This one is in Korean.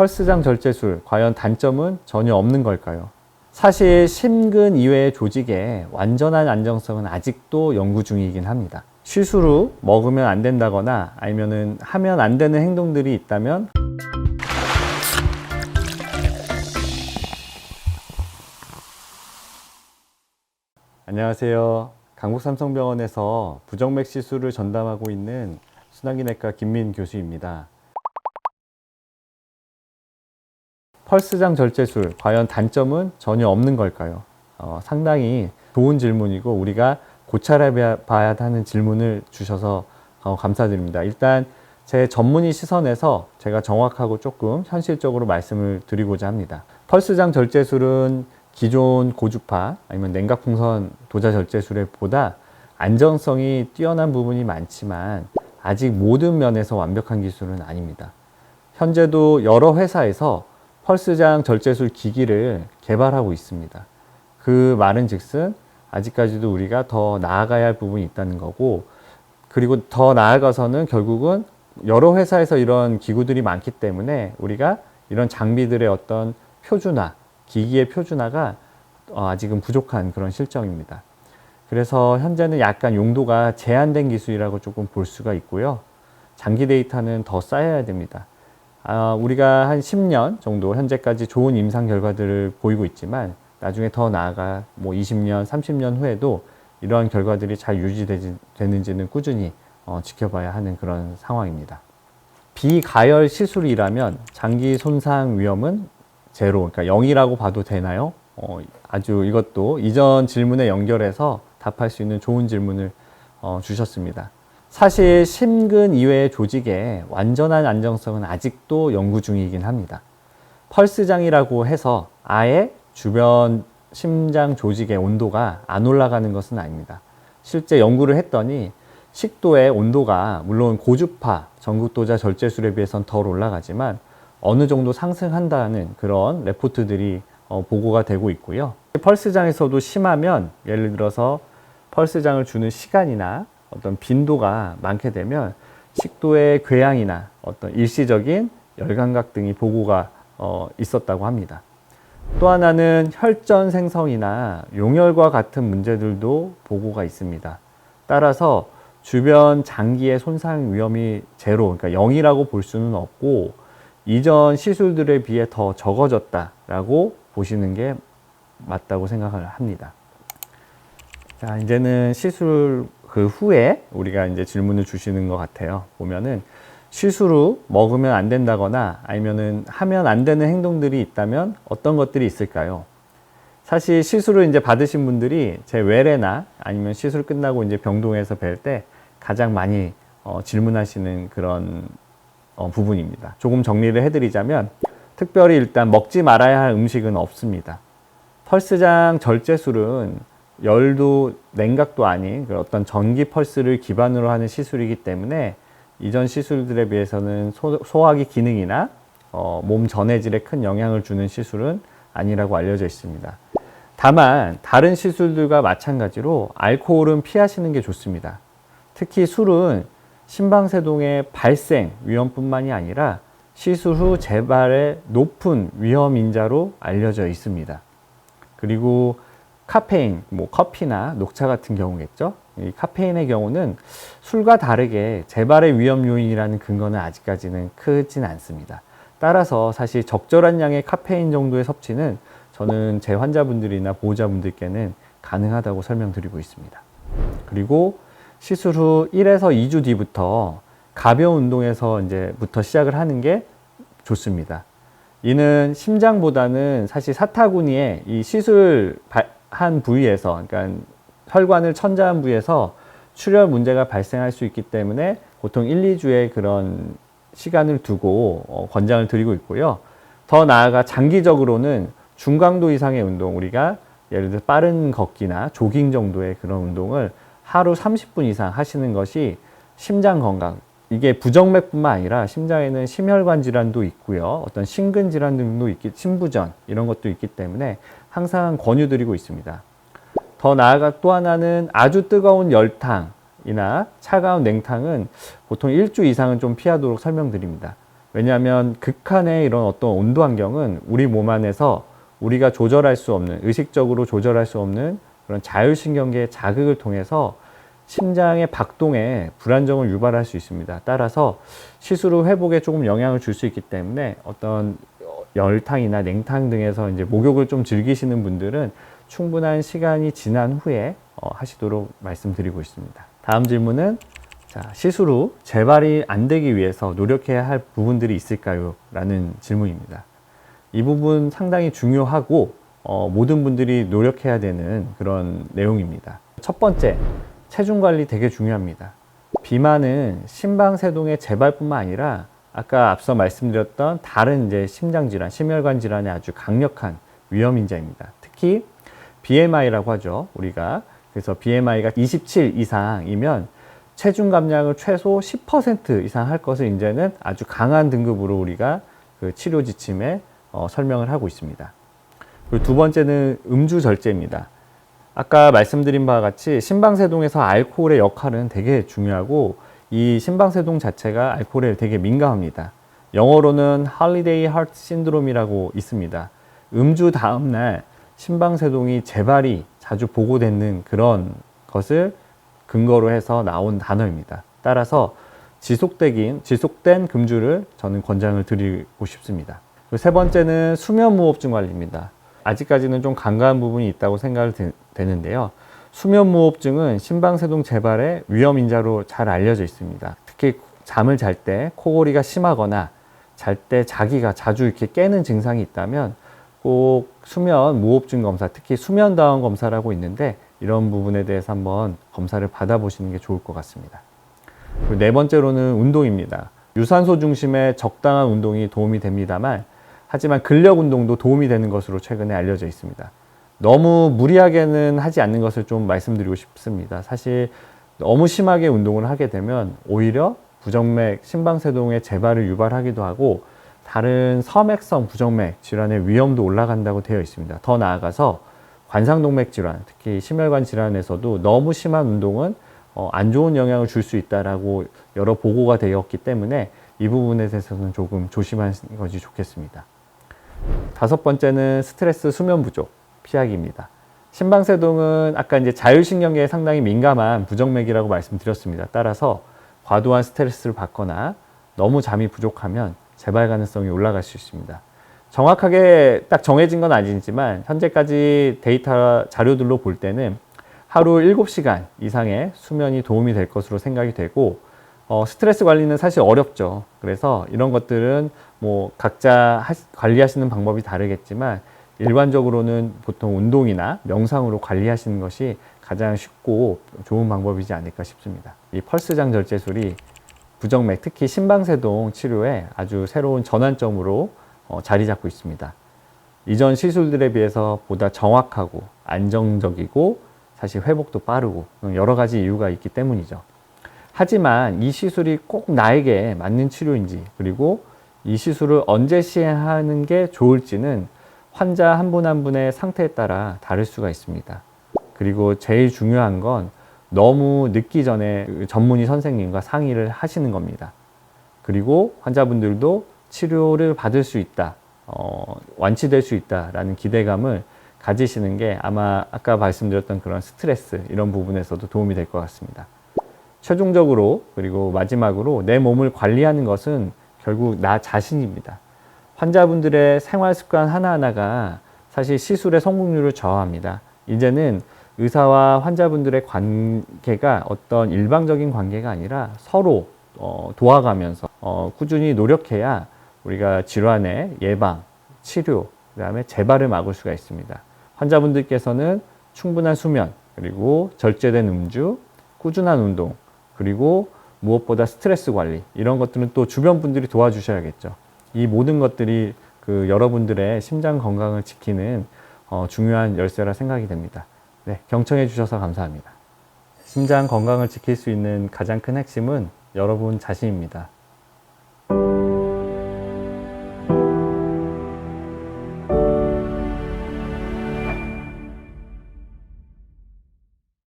펄스장 절제술, 과연 단점은 전혀 없는 걸까요? 사실 심근 이외의 조직의 완전한 안정성은 아직도 연구 중이긴 합니다. 시술 후 먹으면 안 된다거나 아니면은 하면 안 되는 행동들이 있다면 안녕하세요. 강북삼성병원에서 부정맥 시술을 전담하고 있는 순환기내과 김민 교수입니다. 펄스장 절제술, 과연 단점은 전혀 없는 걸까요? 상당히 좋은 질문이고 우리가 고찰해 봐야 하는 질문을 주셔서 감사드립니다. 일단 제 전문의 시선에서 제가 정확하고 조금 현실적으로 말씀을 드리고자 합니다. 펄스장 절제술은 기존 고주파 아니면 냉각풍선 도자 절제술에 보다 안정성이 뛰어난 부분이 많지만 아직 모든 면에서 완벽한 기술은 아닙니다. 현재도 여러 회사에서 펄스장 절제술 기기를 개발하고 있습니다. 그 말은 즉슨 아직까지도 우리가 더 나아가야 할 부분이 있다는 거고, 그리고 더 나아가서는 결국은 여러 회사에서 이런 기구들이 많기 때문에 우리가 이런 장비들의 어떤 표준화, 기기의 표준화가 아직은 부족한 그런 실정입니다. 그래서 현재는 약간 용도가 제한된 기술이라고 조금 볼 수가 있고요. 장기 데이터는 더 쌓여야 됩니다. 우리가 한 10년 정도 현재까지 좋은 임상 결과들을 보이고 있지만 나중에 더 나아가 뭐 20년, 30년 후에도 이러한 결과들이 잘 유지되는지는 꾸준히 지켜봐야 하는 그런 상황입니다. 비가열 시술이라면 장기 손상 위험은 제로, 그러니까 0이라고 봐도 되나요? 아주 이것도 이전 질문에 연결해서 답할 수 있는 좋은 질문을 주셨습니다. 사실 심근 이외의 조직의 완전한 안정성은 아직도 연구 중이긴 합니다. 펄스장이라고 해서 아예 주변 심장 조직의 온도가 안 올라가는 것은 아닙니다. 실제 연구를 했더니 식도의 온도가 물론 고주파 전극도자 절제술에 비해서는 덜 올라가지만 어느 정도 상승한다는 그런 레포트들이 보고가 되고 있고요. 펄스장에서도 심하면 예를 들어서 펄스장을 주는 시간이나 어떤 빈도가 많게 되면 식도의 궤양이나 어떤 일시적인 열감각 등이 보고가 있었다고 합니다. 또 하나는 혈전 생성이나 용혈과 같은 문제들도 보고가 있습니다. 따라서 주변 장기의 손상 위험이 제로, 그러니까 0이라고 볼 수는 없고 이전 시술들에 비해 더 적어졌다라고 보시는 게 맞다고 생각을 합니다. 자, 이제는 시술 그 후에 우리가 이제 질문을 주시는 것 같아요. 보면은 시술 후 먹으면 안 된다거나 아니면은 하면 안 되는 행동들이 있다면 어떤 것들이 있을까요? 사실 시술을 이제 받으신 분들이 제 외래나 아니면 시술 끝나고 이제 병동에서 뵐 때 가장 많이 질문하시는 그런 부분입니다. 조금 정리를 해드리자면 특별히 일단 먹지 말아야 할 음식은 없습니다. 펄스장 절제술은 열도 냉각도 아닌 어떤 전기 펄스를 기반으로 하는 시술이기 때문에 이전 시술들에 비해서는 소화기 기능이나 몸 전해질에 큰 영향을 주는 시술은 아니라고 알려져 있습니다. 다만 다른 시술들과 마찬가지로 알코올은 피하시는 게 좋습니다. 특히 술은 심방세동의 발생 위험뿐만이 아니라 시술 후 재발의 높은 위험 인자로 알려져 있습니다. 그리고 카페인, 뭐 커피나 녹차 같은 경우겠죠. 이 카페인의 경우는 술과 다르게 재발의 위험 요인이라는 근거는 아직까지는 크진 않습니다. 따라서 사실 적절한 양의 카페인 정도의 섭취는 저는 제 환자분들이나 보호자분들께는 가능하다고 설명드리고 있습니다. 그리고 시술 후 1에서 2주 뒤부터 가벼운 운동에서 이제부터 시작을 하는 게 좋습니다. 이는 심장보다는 사실 사타구니에 이 시술 한 부위에서, 그러니까 혈관을 천자한 부위에서 출혈 문제가 발생할 수 있기 때문에 보통 1, 2주의 그런 시간을 두고 권장을 드리고 있고요. 더 나아가 장기적으로는 중강도 이상의 운동, 우리가 예를 들어 빠른 걷기나 조깅 정도의 그런 운동을 하루 30분 이상 하시는 것이 심장 건강, 이게 부정맥뿐만 아니라 심장에는 심혈관 질환도 있고요. 어떤 심근 질환 등도 있기, 심부전 이런 것도 있기 때문에 항상 권유드리고 있습니다. 더 나아가 또 하나는 아주 뜨거운 열탕이나 차가운 냉탕은 보통 1주 이상은 좀 피하도록 설명드립니다. 왜냐하면 극한의 이런 어떤 온도 환경은 우리 몸 안에서 우리가 조절할 수 없는, 의식적으로 조절할 수 없는 그런 자율신경계의 자극을 통해서 심장의 박동에 불안정을 유발할 수 있습니다. 따라서 시술 후 회복에 조금 영향을 줄 수 있기 때문에 어떤 열탕이나 냉탕 등에서 이제 목욕을 좀 즐기시는 분들은 충분한 시간이 지난 후에 하시도록 말씀드리고 있습니다. 다음 질문은 시술 후 재발이 안 되기 위해서 노력해야 할 부분들이 있을까요? 라는 질문입니다. 이 부분 상당히 중요하고 모든 분들이 노력해야 되는 그런 내용입니다. 첫 번째, 체중 관리 되게 중요합니다. 비만은 심방세동의 재발뿐만 아니라 아까 앞서 말씀드렸던 다른 이제 심장질환, 심혈관 질환의 아주 강력한 위험인자입니다. 특히 BMI라고 하죠. 우리가 그래서 BMI가 27 이상이면 체중 감량을 최소 10% 이상 할 것을 이제는 아주 강한 등급으로 우리가 그 치료 지침에 설명을 하고 있습니다. 그리고 두 번째는 음주 절제입니다. 아까 말씀드린 바와 같이 심방세동에서 알코올의 역할은 되게 중요하고 이 심방세동 자체가 알코올에 되게 민감합니다. 영어로는 Holiday Heart Syndrome이라고 있습니다. 음주 다음날 심방세동이 재발이 자주 보고되는 그런 것을 근거로 해서 나온 단어입니다. 따라서 지속된 금주를 저는 권장을 드리고 싶습니다. 세 번째는 수면무호흡증 관리입니다. 아직까지는 좀 간과한 부분이 있다고 생각이 되는데요. 수면무호흡증은 심방세동 재발의 위험인자로 잘 알려져 있습니다. 특히 잠을 잘 때 코골이가 심하거나 잘 때 자기가 자주 이렇게 깨는 증상이 있다면 꼭 수면 무호흡증 검사, 특히 수면다운 검사라고 있는데 이런 부분에 대해서 한번 검사를 받아보시는 게 좋을 것 같습니다. 그리고 네 번째로는 운동입니다. 유산소 중심의 적당한 운동이 도움이 됩니다만 하지만 근력 운동도 도움이 되는 것으로 최근에 알려져 있습니다. 너무 무리하게는 하지 않는 것을 좀 말씀드리고 싶습니다. 사실 너무 심하게 운동을 하게 되면 오히려 부정맥, 심방세동의 재발을 유발하기도 하고 다른 섬액성 부정맥 질환의 위험도 올라간다고 되어 있습니다. 더 나아가서 관상동맥 질환, 특히 심혈관 질환에서도 너무 심한 운동은 안 좋은 영향을 줄 수 있다라고 여러 보고가 되었기 때문에 이 부분에 대해서는 조금 조심하시는 것이 좋겠습니다. 다섯 번째는 스트레스 수면 부족, 피하기입니다. 심방세동은 아까 이제 자율신경계에 상당히 민감한 부정맥이라고 말씀드렸습니다. 따라서 과도한 스트레스를 받거나 너무 잠이 부족하면 재발 가능성이 올라갈 수 있습니다. 정확하게 딱 정해진 건 아니지만 현재까지 데이터 자료들로 볼 때는 하루 7시간 이상의 수면이 도움이 될 것으로 생각이 되고 스트레스 관리는 사실 어렵죠. 그래서 이런 것들은 뭐 각자 관리하시는 방법이 다르겠지만 일반적으로는 보통 운동이나 명상으로 관리하시는 것이 가장 쉽고 좋은 방법이지 않을까 싶습니다. 이 펄스장 절제술이 부정맥, 특히 심방세동 치료에 아주 새로운 전환점으로 자리 잡고 있습니다. 이전 시술들에 비해서 보다 정확하고 안정적이고 사실 회복도 빠르고 여러 가지 이유가 있기 때문이죠. 하지만 이 시술이 꼭 나에게 맞는 치료인지 그리고 이 시술을 언제 시행하는 게 좋을지는 환자 한 분 한 분의 상태에 따라 다를 수가 있습니다. 그리고 제일 중요한 건 너무 늦기 전에 전문의 선생님과 상의를 하시는 겁니다. 그리고 환자분들도 치료를 받을 수 있다, 완치될 수 있다라는 기대감을 가지시는 게 아마 아까 말씀드렸던 그런 스트레스 이런 부분에서도 도움이 될 것 같습니다. 최종적으로 그리고 마지막으로 내 몸을 관리하는 것은 결국 나 자신입니다. 환자분들의 생활 습관 하나하나가 사실 시술의 성공률을 저하합니다. 이제는 의사와 환자분들의 관계가 어떤 일방적인 관계가 아니라 서로 도와가면서 꾸준히 노력해야 우리가 질환의 예방, 치료, 그 다음에 재발을 막을 수가 있습니다. 환자분들께서는 충분한 수면, 그리고 절제된 음주, 꾸준한 운동, 그리고 무엇보다 스트레스 관리 이런 것들은 또 주변 분들이 도와주셔야겠죠. 이 모든 것들이 그 여러분들의 심장 건강을 지키는 중요한 열쇠라 생각이 됩니다. 네, 경청해 주셔서 감사합니다. 심장 건강을 지킬 수 있는 가장 큰 핵심은 여러분 자신입니다.